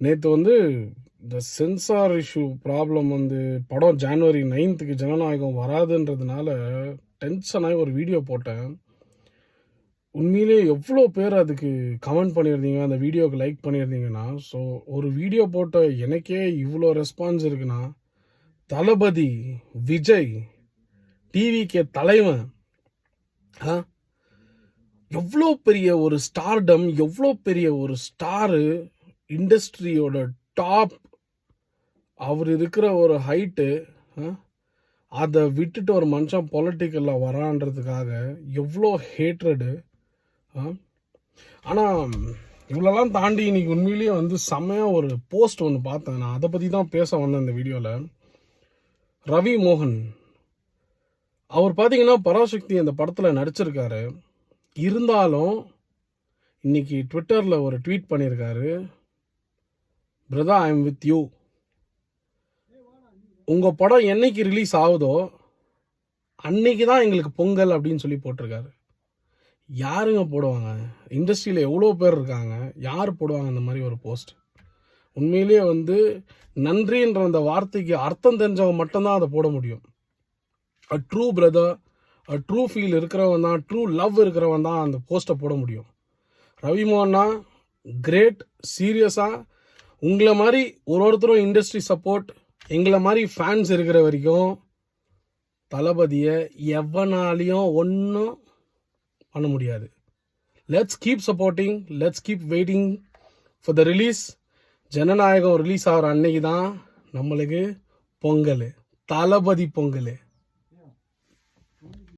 நேற்று வந்து இந்த சென்சார் இஷ்யூ ப்ராப்ளம் வந்து படம் ஜனவரி 9th ஜனநாயகம் வராதுன்றதுனால டென்ஷன் ஆகி ஒரு வீடியோ போட்டேன். உண்மையிலே எவ்வளோ பேர் அதுக்கு கமெண்ட் பண்ணியிருந்தீங்க, அந்த வீடியோவுக்கு லைக் பண்ணியிருந்தீங்கன்னா. ஸோ ஒரு வீடியோ போட்ட எனக்கே இவ்வளோ ரெஸ்பான்ஸ் இருக்குன்னா, தளபதி விஜய் டிவிக்கே தலைவன் எவ்வளோ பெரிய ஒரு ஸ்டார்டம், எவ்வளோ பெரிய ஒரு ஸ்டாரு, இண்டஸ்ட்ரியோட டாப், அவர் இருக்கிற ஒரு ஹைட்டு, அதை விட்டுட்டு ஒரு மனுஷன் பொலிட்டிக்கலில் வரான்றதுக்காக எவ்வளோ ஹேட்ரடு. ஆனால் இவ்வளோலாம் தாண்டி இன்னைக்கு உண்மையிலேயே வந்து செம்மையாக ஒரு போஸ்ட் ஒன்று பார்த்தேன். நான் அதை பற்றி தான் பேச வந்தேன் இந்த வீடியோவில். ரவி மோகன் அவர் பார்த்தீங்கன்னா பராசக்தி அந்த படத்தில் நடிச்சிருக்காரு. இருந்தாலும் இன்னைக்கு ட்விட்டரில் ஒரு ட்வீட் பண்ணியிருக்காரு, brother I am with you. உங்கள் படம் என்னைக்கு ரிலீஸ் ஆகுதோ அன்னைக்கு தான் எங்களுக்கு பொங்கல் அப்படின்னு சொல்லி போட்டிருக்காரு. யாருங்க போடுவாங்க? இண்டஸ்ட்ரியில் எவ்வளோ பேர் இருக்காங்க, யார் போடுவாங்க இந்த மாதிரி ஒரு போஸ்ட்? உண்மையிலேயே வந்து நன்றின்ற அந்த வார்த்தைக்கு அர்த்தம் தெரிஞ்சவங்க மட்டும்தான் அதை போட முடியும். A true brother, a true feel இருக்கிறவன் தான், ட்ரூ லவ் இருக்கிறவன் தான் அந்த போஸ்ட்டை போட முடியும். ரவிமோகனா கிரேட். சீரியஸாக உங்களை மாதிரி ஒருத்தரும் இண்டஸ்ட்ரி சப்போர்ட், எங்களை மாதிரி ஃபேன்ஸ் இருக்கிற வரைக்கும் தளபதியை எவனாலையும் ஒன்றும் பண்ண முடியாது. Let's keep supporting, let's keep waiting for the release. ஜனநாயகம் ரிலீஸ் ஆகிற அன்னைக்கு தான் நம்மளுக்கு பொங்கல், தளபதி பொங்கல்.